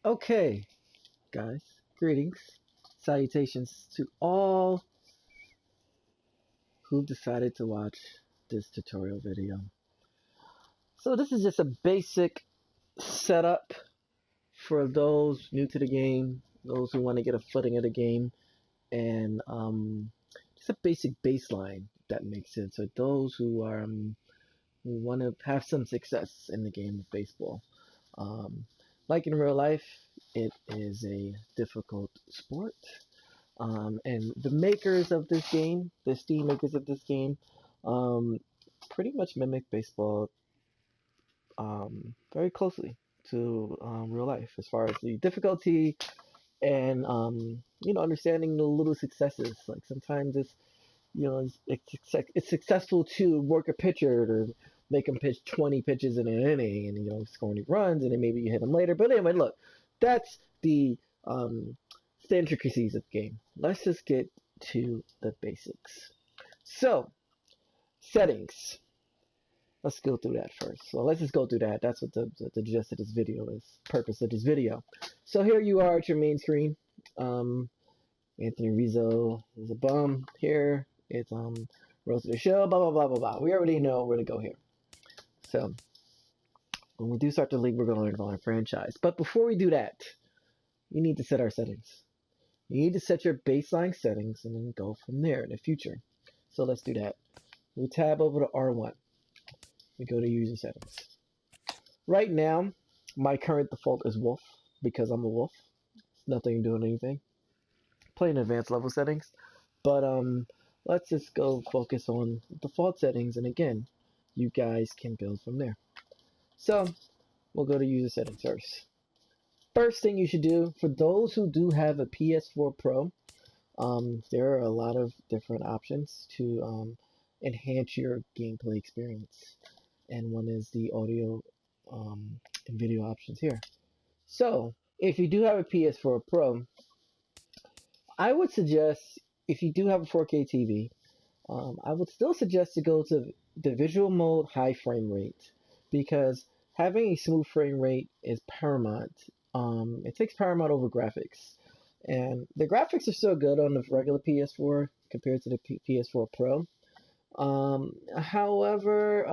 Okay, guys, greetings, salutations to all who've decided to watch this tutorial video. So this is just a basic setup for those new to the game, those who want to get a footing of the game, and just a basic baseline that makes sense for those who want to have some success in the game of baseball. Um, like in real life, it is a difficult sport. And the makers of this game, the Steam makers of this game, um, pretty much mimic baseball very closely to real life as far as the difficulty and understanding the little successes. Like sometimes it's successful to work a pitcher to make him pitch 20 pitches in an inning and score any runs, and then maybe you hit him later. But anyway, look, that's the intricacies of the game. Let's just get to the basics. So, settings. Let's go through that first. So let's just go through that. That's what the gist of this video is, purpose of this video. So here you are at your main screen. Anthony Rizzo is a bum. Here it's Rose of the Show, blah, blah, blah, blah, blah. We already know where to go here. So when we do start the league, we're going to learn about our franchise. But before we do that, we need to set our settings. You need to set your baseline settings and then go from there in the future. So let's do that. We tab over to R1. We go to user settings. Right now, my current default is Wolf because I'm a Wolf. It's nothing doing anything. Playing advanced level settings. But let's just go focus on default settings, and again, you guys can build from there. So we'll go to user settings first. First thing you should do, for those who do have a PS4 Pro, there are a lot of different options to enhance your gameplay experience. And one is the audio and video options here. So if you do have a PS4 Pro, I would suggest, if you do have a 4K TV, I would still suggest to go to the visual mode high frame rate, because having a smooth frame rate is paramount. It takes paramount over graphics, and the graphics are still good on the regular PS4 compared to the PS4 Pro. However,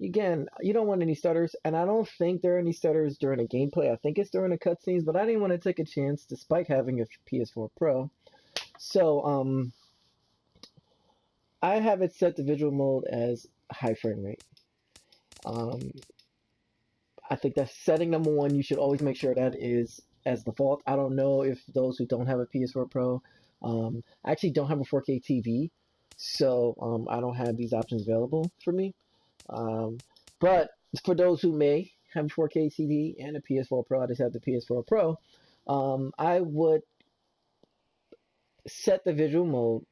again, you don't want any stutters, and I don't think there are any stutters during the gameplay. I think it's during the cutscenes, but I didn't want to take a chance despite having a PS4 Pro. So, I have it set to visual mode as high frame rate. I think that's setting number one. You should always make sure that is as default. I don't know if those who don't have a PS4 Pro, I actually don't have a 4K TV, so I don't have these options available for me. But for those who may have a 4K TV and a PS4 Pro, I just have the PS4 Pro, I would set the visual mode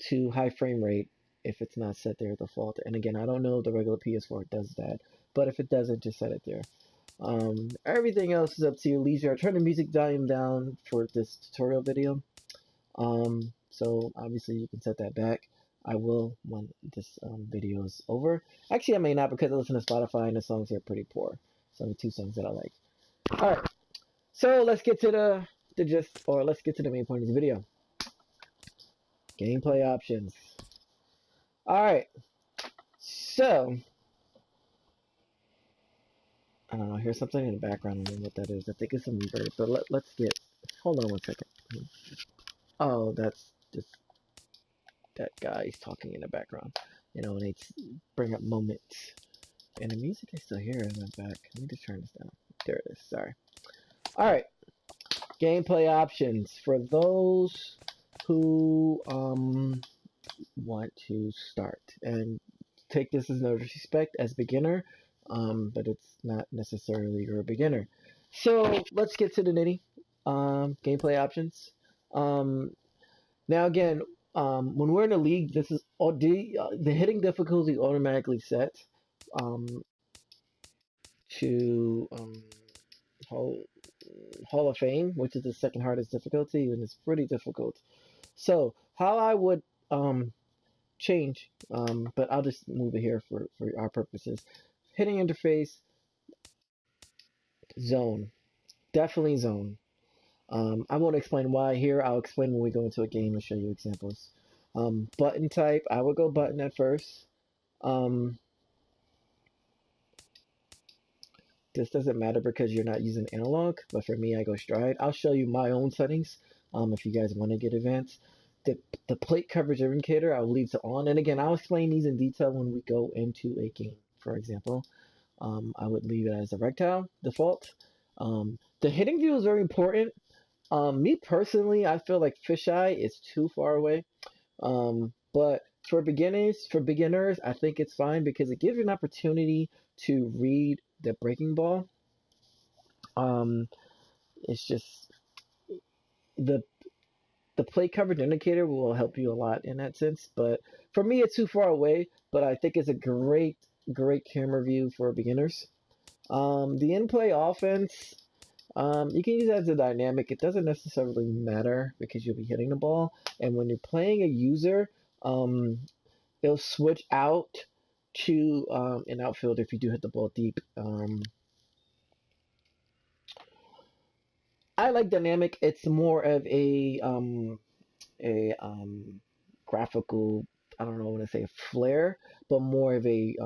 to high frame rate if it's not set there default. And again, I don't know if the regular PS4 does that, but if it doesn't, just set it there. Everything else is up to your leisure. I turned the music volume down for this tutorial video, so obviously you can set that back. I will when this video is over. Actually, I may not, because I listen to Spotify and the songs are pretty poor. It's only 2 songs that I like. Alright, so let's get to let's get to the main point of the video. Gameplay options. Alright, so I don't know, here's something in the background. I don't know what that is. I think it's some reverb, but let's get, hold on one second. Oh, that's just that guy's talking in the background, and they bring up moments, and the music is still here in the back. Let me just turn this down. There it is. Sorry. All right, gameplay options for those who want to start, and take this as no disrespect as beginner, but it's not necessarily you're a beginner. So let's get to the nitty. Gameplay options. Now again, when we're in a league, this is all the hitting difficulty automatically set to Hall of Fame, which is the second hardest difficulty, and it's pretty difficult. So how I would change, but I'll just move it here for our purposes. Hitting interface, Zone. Definitely zone. I won't explain why here. I'll explain when we go into a game and show you examples. Button type, I would go button at first. Um, this doesn't matter because you're not using analog, but for me, I go stride. I'll show you my own settings if you guys want to get advanced. The plate coverage indicator, I'll leave it on. And again, I'll explain these in detail when we go into a game. For example, I would leave it as a rectile default. The hitting view is very important. Me personally, I feel like fisheye is too far away. But for beginners, I think it's fine because it gives you an opportunity to read the breaking ball. It's just the plate coverage indicator will help you a lot in that sense. But for me, it's too far away. But I think it's a great camera view for beginners. The in-play offense, you can use that as a dynamic. It doesn't necessarily matter because you'll be hitting the ball. And when you're playing a user, it'll switch out to an outfielder if you do hit the ball deep. I like dynamic. It's more of a graphical, I don't know what to say, flair, but more of a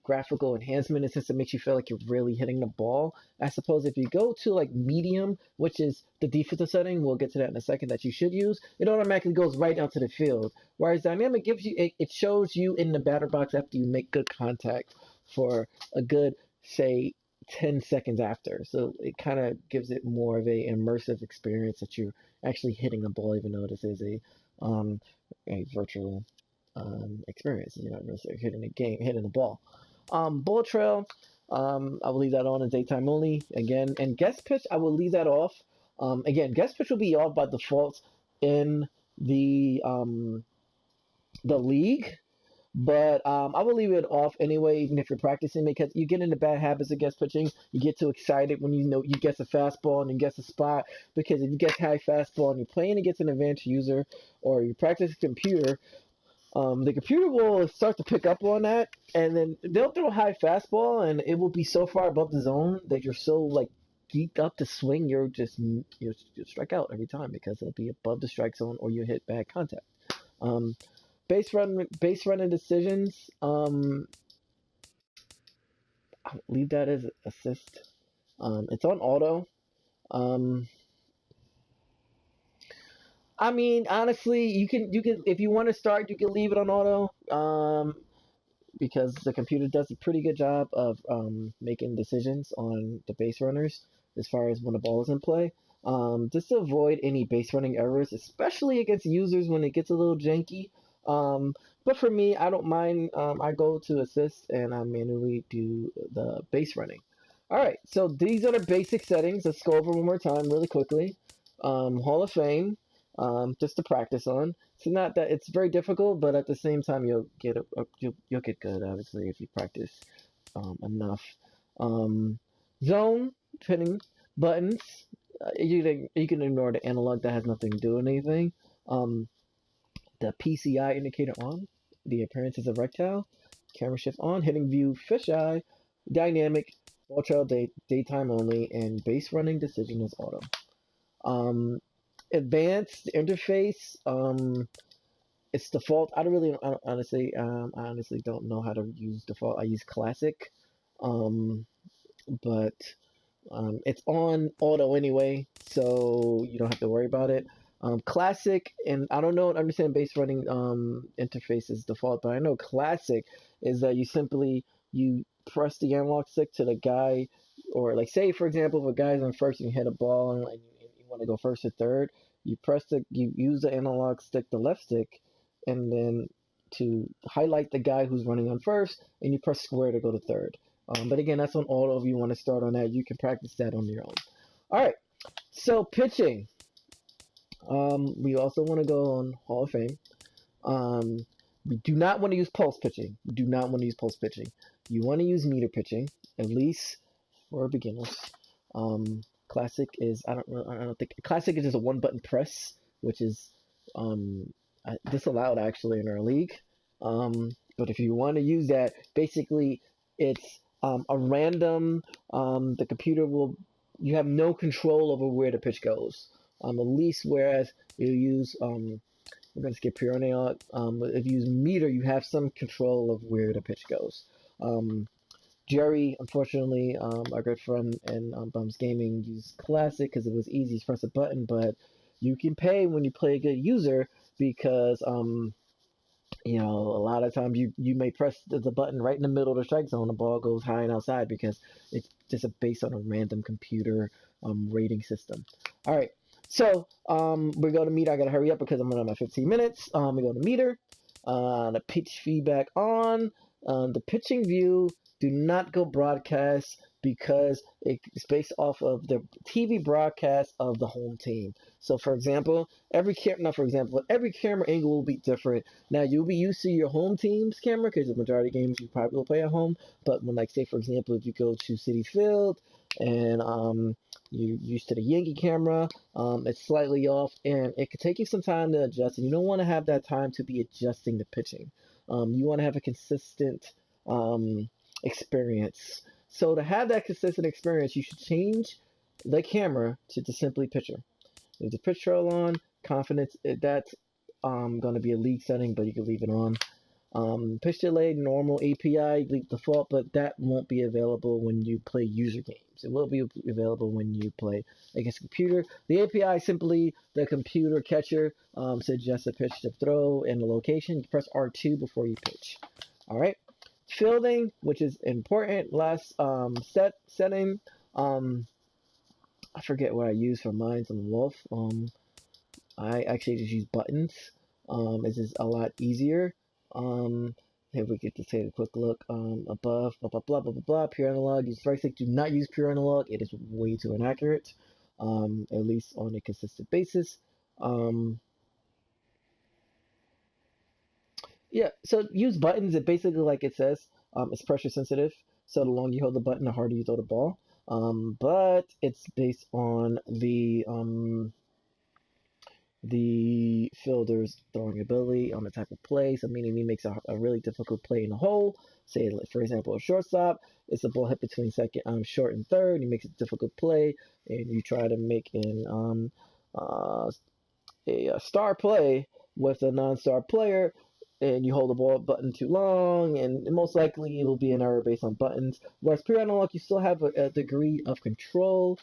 graphical enhancement in the sense it makes you feel like you're really hitting the ball. I suppose if you go to like medium, which is the defensive setting, we'll get to that in a second, that you should use, it automatically goes right down to the field. Whereas dynamic gives you, it shows you in the batter box after you make good contact for a good, say, 10 seconds after. So it kind of gives it more of a immersive experience that you're actually hitting the ball, even though this is a virtual experience. You're not necessarily hitting the ball. Ball trail, I will leave that on in daytime only. Again, and guest pitch, I will leave that off. Again, guest pitch will be off by default in the league, but I will leave it off anyway, even if you're practicing, because you get into bad habits of guest pitching. You get too excited when you know you guess a fastball and you guess a spot, because if you guess high fastball and you're playing against an advanced user or you practice a computer, the computer will start to pick up on that, and then they'll throw a high fastball, and it will be so far above the zone that you're so like geeked up to swing, you'll strike out every time because it'll be above the strike zone or you hit bad contact. Base running decisions. I'll leave that as assist. It's on auto. I mean, honestly, you can if you want to start, you can leave it on auto. Because the computer does a pretty good job of making decisions on the base runners as far as when the ball is in play. Just to avoid any base running errors, especially against users when it gets a little janky. But for me, I don't mind. I go to assist and I manually do the base running. All right, so these are the basic settings. Let's go over one more time really quickly. Hall of Fame, just to practice on. It's not that it's very difficult, but at the same time you'll get good obviously if you practice enough. Zone pinning buttons. You can ignore the analog, that has nothing to do with anything. The PCI indicator on. The appearance is a rectile. Camera shift on. Hitting view fisheye. Dynamic. Ball trail daytime only, and base running decision is auto. Advanced interface, it's default. I honestly don't know how to use default. I use classic, but it's on auto anyway, so you don't have to worry about it. Classic, and I don't understand base running interface is default, but I know classic is that you press the analog stick to the guy, or like say for example, if a guy's on first and you hit a ball and you want to go first or third, you use the analog stick, the left stick, and then to highlight the guy who's running on first, and you press square to go to third. But again, that's on auto. If you want to start on that, you can practice that on your own. All right, so pitching. We also want to go on Hall of Fame. We do not want to use pulse pitching. You want to use meter pitching, at least for beginners. Classic is I don't think classic is just a one button press, which is disallowed actually in our league. But if you want to use that, basically it's a random, the computer will, you have no control over where the pitch goes. At least whereas you use, we're going to skip pure analog. If you use meter, you have some control of where the pitch goes. Jerry, unfortunately, our good friend in Bums Gaming, used Classic because it was easy to press a button, but you can pay when you play a good user because, you know, a lot of times you may press the button right in the middle of the strike zone, the ball goes high and outside because it's just based on a random computer rating system. All right, so we go to meter. I gotta hurry up because I'm running my 15 minutes. We go to meter. The pitch feedback on. The pitching view, do not go broadcast because it's based off of the TV broadcast of the home team. So, for example, every camera angle will be different. Now, you'll be used to your home team's camera because the majority of games you probably will play at home. But when, like, say, for example, if you go to Citi Field and you're used to the Yankee camera, it's slightly off, and it could take you some time to adjust, and you don't want to have that time to be adjusting the pitching. You want to have a consistent experience. So to have that consistent experience, you should change the camera to the simply pitcher. Leave the pitch trail on, confidence, that's going to be a league setting, but you can leave it on. Pitch delay, normal API, leave default, but that won't be available when you play user games. It will be available when you play against a computer. The API is simply the computer catcher suggests a pitch to throw and the location. You press R2 before you pitch. All right. Fielding, which is important. Last setting. I forget what I use for mines on the Wolf. I actually just use buttons. It's just a lot easier. Here we get to take a quick look. Above, blah blah blah blah blah blah. Pure analog. Use strike stick. Do not use pure analog. It is way too inaccurate. At least on a consistent basis. Yeah. So use buttons. It basically, like it says, it's pressure sensitive. So the longer you hold the button, the harder you throw the ball. But it's based on the fielder's throwing ability on the type of play. So meaning he makes a really difficult play in the hole. Say, for example, a shortstop. It's a ball hit between short and third. He makes a difficult play, and you try to make a star play with a non-star player, and you hold the ball button too long, and most likely it will be an error based on buttons. Whereas pure analog, you still have a degree of control.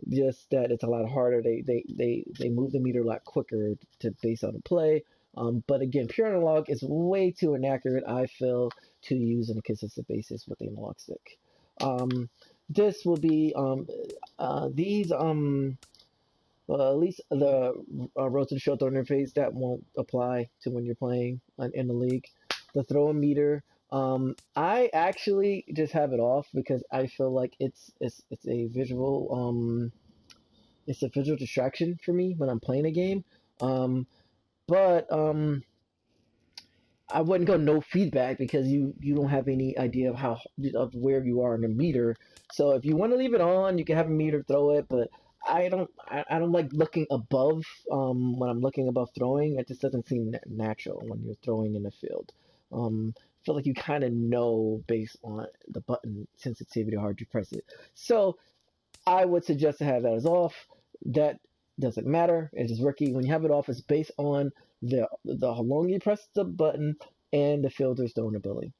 Just that it's a lot harder. They move the meter a lot quicker to base on the play. But again, pure analog is way too inaccurate, I feel, to use on a consistent basis with the analog stick. This will be these well, at least the road to the show throw interface, that won't apply to when you're playing in the league. The throw meter, I actually just have it off because I feel like it's a visual distraction for me when I'm playing a game. But I wouldn't go no feedback because you don't have any idea of where you are in the meter. So if you want to leave it on, you can have a meter throw it, but I don't like looking above when I'm looking above throwing. It just doesn't seem natural when you're throwing in the field. I feel like you kind of know based on the button sensitivity how hard you press it. So I would suggest to have that as off. That doesn't matter. It's just rookie. When you have it off, it's based on the how long you press the button and the fielder's throwing ability.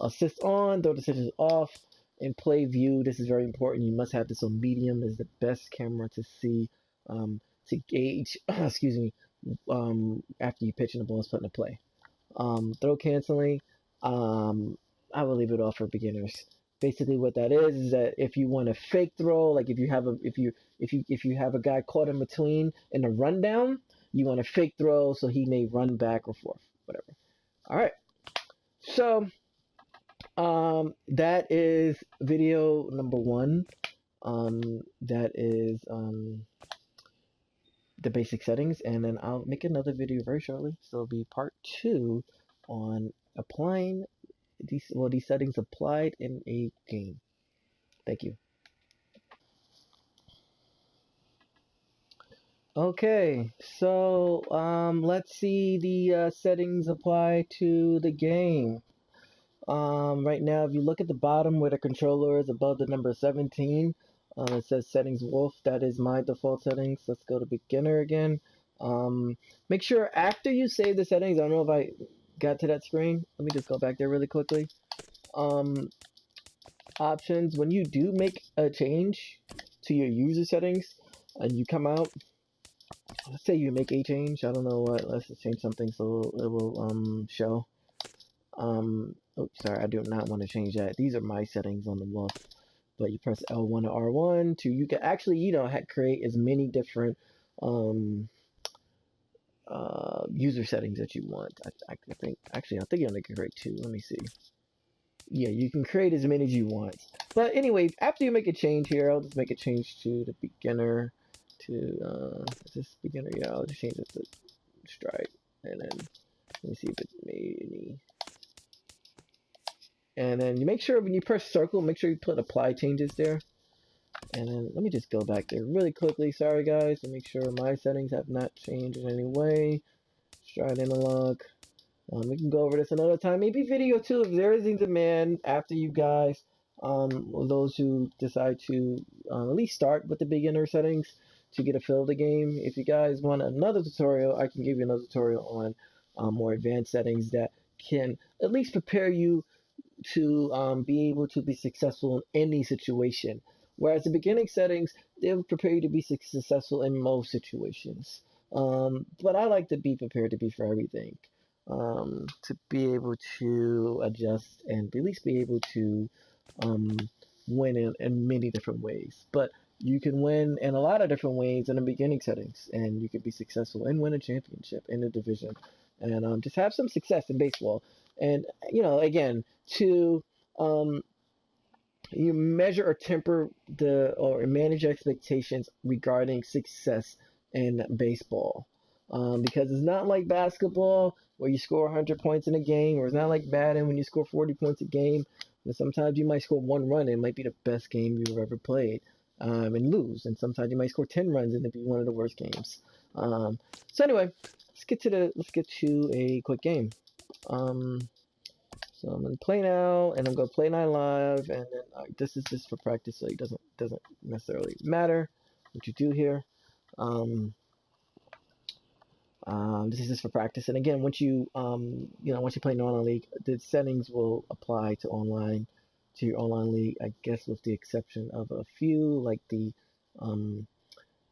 Assist on, throw decisions off. In play view, this is very important. You must have this on medium. Is the best camera to see, to gauge, excuse me, after you pitch and the ball is put into play. Throw canceling, I will leave it off for beginners. Basically, what that is that if you want a fake throw, like if you have a guy caught in between in a rundown, you want a fake throw so he may run back or forth, whatever. All right, so that is video number 1. That is the basic settings, and then I'll make another video very shortly. So it'll be part 2 on applying these settings applied in a game. Thank you. Okay, so let's see the settings apply to the game. Right now, if you look at the bottom where the controller is above the number 17, it says settings wolf. That is my default settings. Let's go to beginner again. Make sure after you save the settings, I don't know if I got to that screen. Let me just go back there really quickly. Options, when you do make a change to your user settings and you come out, let's say you make a change, I don't know what, let's just change something so it will show. Oops, sorry, I do not want to change that. These are my settings on the wolf. But you press L1 or R1 to, you can actually, create as many different user settings that you want. I think you only can create 2. Let me see. Yeah, you can create as many as you want. But anyway, after you make a change here, I'll just make a change to the beginner to, is this beginner? Yeah, I'll just change it to strike. And then, let me see if it made any. And then you make sure when you press circle, make sure you put apply changes there. And then let me just go back there really quickly. Sorry guys, to make sure my settings have not changed in any way. Stride analog. We can go over this another time, maybe video too, if there is a demand after you guys, those who decide to at least start with the beginner settings to get a feel of the game. If you guys want another tutorial, I can give you another tutorial on more advanced settings that can at least prepare you to be able to be successful in any situation. Whereas the beginning settings, they'll prepare you to be successful in most situations. But I like to be prepared to be for everything. To be able to adjust and at least be able to win in many different ways. But you can win in a lot of different ways in the beginning settings, and you can be successful and win a championship in the division, and just have some success in baseball. And again, to you measure or temper or manage expectations regarding success in baseball, because it's not like basketball where you score 100 points in a game, or it's not like batting when you score 40 points a game. And sometimes you might score 1 run and it might be the best game you've ever played, and lose. And sometimes you might score 10 runs and it'd be one of the worst games. So anyway, let's get to a quick game. So I'm gonna play now, and I'm gonna play 9 live, and then this is just for practice, so it doesn't necessarily matter what you do here. This is just for practice, and again, once you once you play an online league, the settings will apply to your online league, I guess, with the exception of a few, like the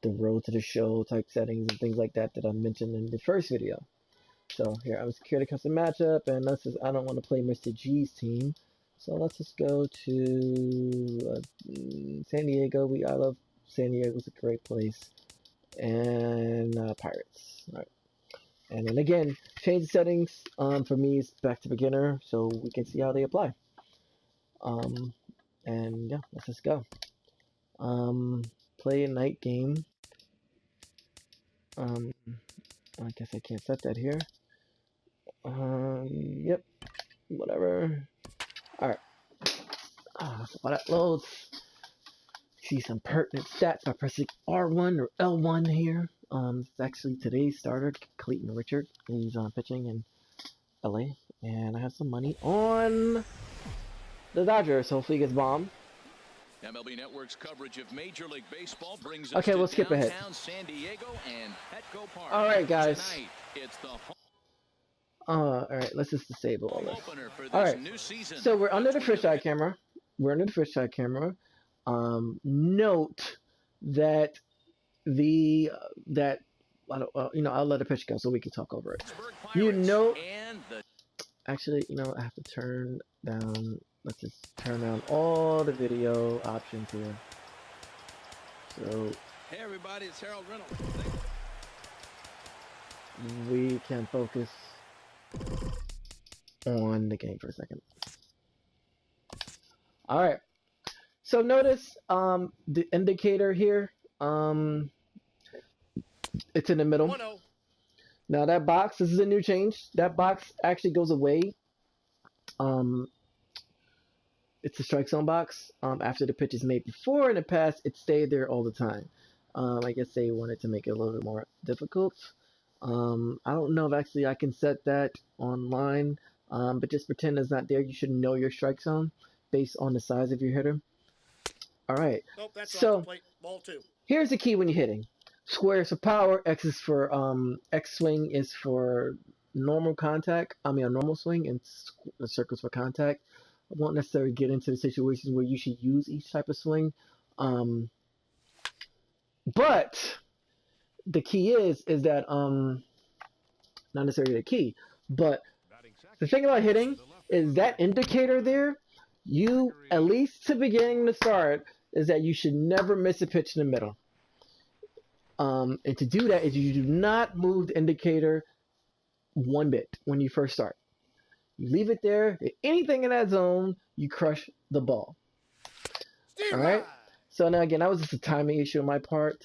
road to the show type settings and things like that I mentioned in the first video. So here, I was create a custom matchup, and I don't want to play Mr. G's team, so let's just go to San Diego. I love San Diego; it's a great place, and Pirates. All right, and then again, change the settings. For me, it's back to beginner, so we can see how they apply. And yeah, let's just go. Play a night game. I guess I can't set that here. Yep, whatever. Alright. While that loads, see some pertinent stats by pressing R1 or L1 here. It's actually today's starter, Clayton Richard. He's pitching in LA, and I have some money on the Dodgers. Hopefully, he gets bombed. MLB Network's coverage of Major League Baseball brings us okay, we'll skip ahead. San Diego and Petco Park. All right, guys. Tonight, it's the all right, let's just disable all this. All right, so we're under the fisheye camera. Note that I'll let the pitch go so we can talk over it. Actually, I have to turn down. Let's just turn down all the video options here. So, hey everybody, it's Harold Reynolds. We can focus on the game for a second. All right. So notice the indicator here. It's in the middle. 1-0. Now that box, this is a new change. That box actually goes away. It's a strike zone box. After the pitch is made. Before, in the past, it stayed there all the time. I guess they wanted to make it a little bit more difficult. I don't know if actually I can set that online, but just pretend it's not there. You should know your strike zone based on the size of your hitter. All right. Nope, that's off So the plate. Ball 2. here's the key when you're hitting. Square is for power. X is for X swing is for normal contact. I mean a normal swing, and the circles for contact. I won't necessarily get into the situations where you should use each type of swing. But the key is that not necessarily the key, but the thing about hitting is that indicator there. You, at least to beginning to start, is that you should never miss a pitch in the middle. And to do that is you do not move the indicator one bit when you first start. You leave it there. If anything in that zone, you crush the ball. All right. So now again, that was just a timing issue on my part.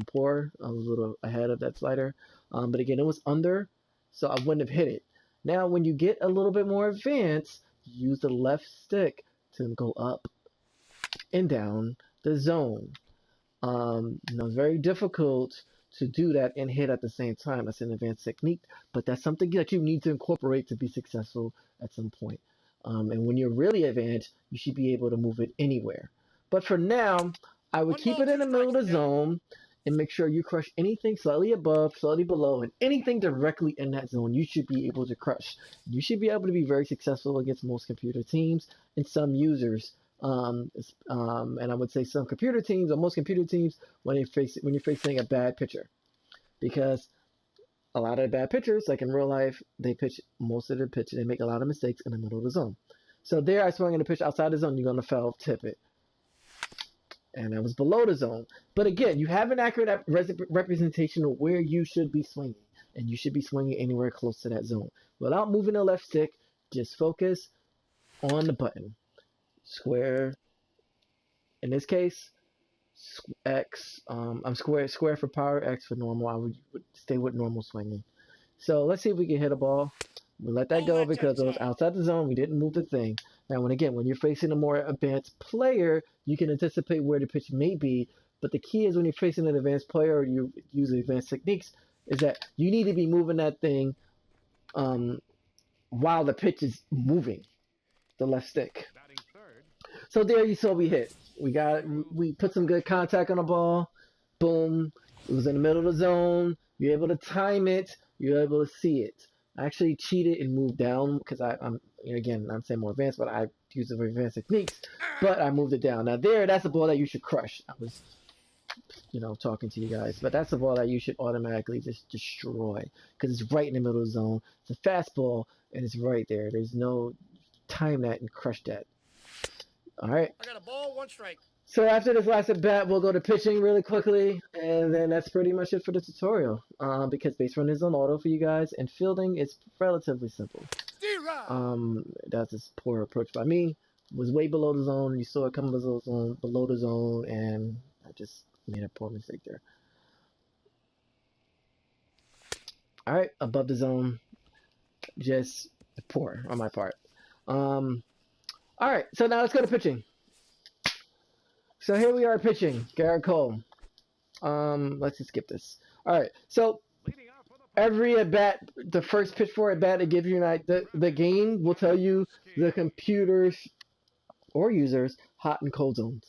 Poor. I was a little ahead of that slider. But again, it was under, so I wouldn't have hit it. Now, when you get a little bit more advanced, use the left stick to go up and down the zone. It's very difficult to do that and hit at the same time. That's an advanced technique, but that's something that you need to incorporate to be successful at some point. And when you're really advanced, you should be able to move it anywhere. But for now, I would keep it in the middle of the zone and make sure you crush anything slightly above, slightly below, and anything directly in that zone you should be able to crush. You should be able to be very successful against most computer teams and some users. And I would say some computer teams, or most computer teams, when you're facing a bad pitcher, because a lot of bad pitchers, like in real life, they pitch most of their pitches. They make a lot of mistakes in the middle of the zone. So there, I swung in a pitch outside the zone. You're gonna foul tip it, and that was below the zone. But again, you have an accurate representation of where you should be swinging, and you should be swinging anywhere close to that zone without moving the left stick. Just focus on the button. Square, in this case, X. I'm square for power, X for normal. I would stay with normal swinging. So let's see if we can hit a ball. We'll let that go because it was outside the zone. We didn't move the thing. Now, when you're facing a more advanced player, you can anticipate where the pitch may be. But the key is when you're facing an advanced player or you use advanced techniques, is that you need to be moving that thing while the pitch is moving, the left stick. So there you saw we hit. We put some good contact on the ball. Boom. It was in the middle of the zone. You're able to time it. You're able to see it. I actually cheated and moved down because I'm saying more advanced, but I used the advanced techniques. But I moved it down. Now that's a ball that you should crush. I was, talking to you guys, but that's a ball that you should automatically just destroy because it's right in the middle of the zone. It's a fastball and it's right there. There's no time that and crush that. All right. I got a ball, 1 strike. So after this last at bat, we'll go to pitching really quickly, and then that's pretty much it for the tutorial. Because base run is on auto for you guys, and fielding is relatively simple. That's a poor approach by me. It was way below the zone. You saw it coming below the zone, and I just made a poor mistake there. All right, above the zone, just poor on my part. All right, so now let's go to pitching. So here we are pitching, Caracol. Let's just skip this. All right, so every at bat, the first pitch for at bat, it gives you the game will tell you the computers or users hot and cold zones,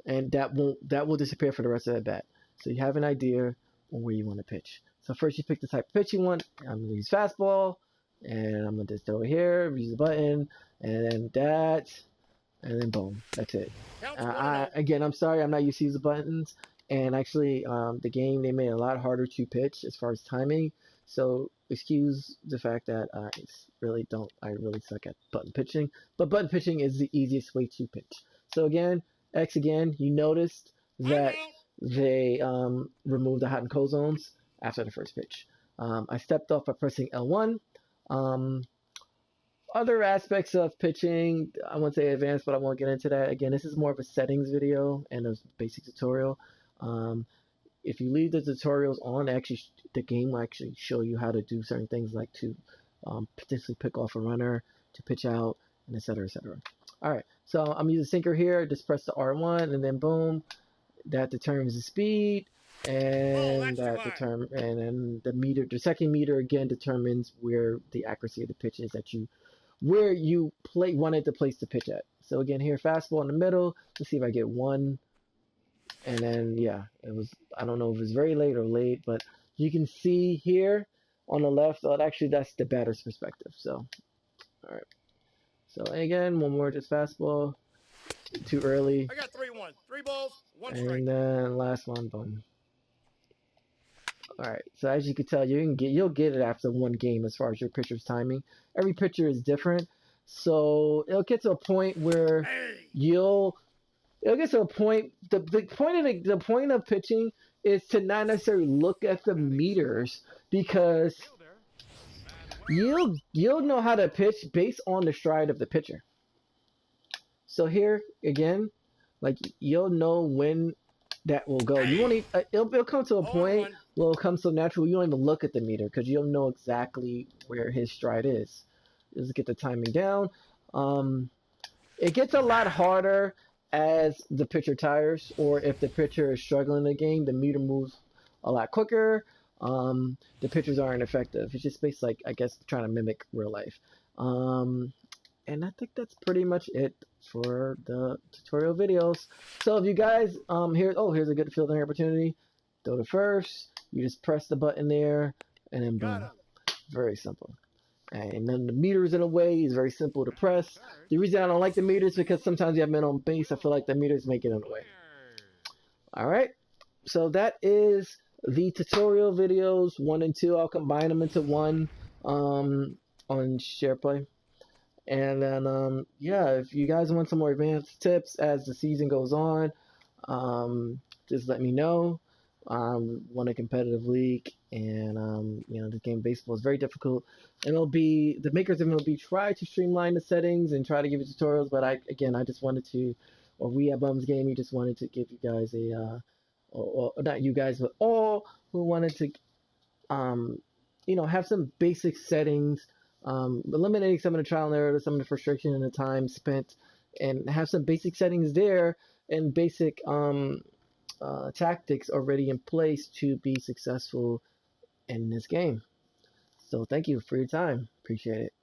and that will disappear for the rest of the bat. So you have an idea on where you want to pitch. So first you pick the type of pitch you want. I'm gonna use fastball, and I'm gonna just throw it here, use the button, and then that. And then boom, that's it. Again, I'm sorry, I'm not used to use the buttons. And actually, the game, they made it a lot harder to pitch as far as timing. So excuse the fact that I really suck at button pitching. But button pitching is the easiest way to pitch. So again, X again, you noticed that they removed the hot and cold zones after the first pitch. I stepped off by pressing L1. Other aspects of pitching, I won't say advanced, but I won't get into that. Again, this is more of a settings video and a basic tutorial. If you leave the tutorials on, the game will actually show you how to do certain things, like to potentially pick off a runner, to pitch out, and etc. etc. All right, so I'm using sinker here. Just press the R1, and then boom, that determines the speed, and and then the second meter again determines where the accuracy of the pitch is that you where you wanted to place the pitch at. So again, here, fastball in the middle. Let's see if I get one. And then, yeah, it was, I don't know if it was very late or late, but you can see here on the left, oh, actually, that's the batter's perspective. So, all right. So, again, one more, just fastball. Too early. I got 3-1. 3 balls, 1 strike. And then last one, boom. All right. So as you can tell, you'll get it after one game as far as your pitcher's timing. Every pitcher is different, so it'll get to a point where it'll get to a point. The point of pitching is to not necessarily look at the meters, because you'll know how to pitch based on the stride of the pitcher. So here again, like, you'll know when that will go. You won't even, it'll come to a point where it'll come so natural you don't even look at the meter, because you'll know exactly where his stride is. Just get the timing down. It gets a lot harder as the pitcher tires, or if the pitcher is struggling in the game, the meter moves a lot quicker. The pitchers aren't effective. It's just based, like, I guess, trying to mimic real life. And I think that's pretty much it for the tutorial videos. So if you guys, here's a good fielding opportunity. Throw to first. You just press the button there, and then boom. Very simple. And then the meters in a way is very simple to press. The reason I don't like the meters is because sometimes you have men on base. I feel like the meters make it in the way. All right. So that is the tutorial videos 1 and 2. I'll combine them into one on SharePlay. And then, yeah, if you guys want some more advanced tips as the season goes on, just let me know. Won a competitive league, and you know, the game of baseball is very difficult, and the makers of it will be try to streamline the settings and try to give you tutorials. But I just wanted to, or we at Bums Gaming just wanted to give you guys or not you guys, but all who wanted to, you know, have some basic settings, eliminating some of the trial and error, some of the frustration and the time spent, and have some basic settings there and basic tactics already in place to be successful in this game. So thank you for your time. Appreciate it.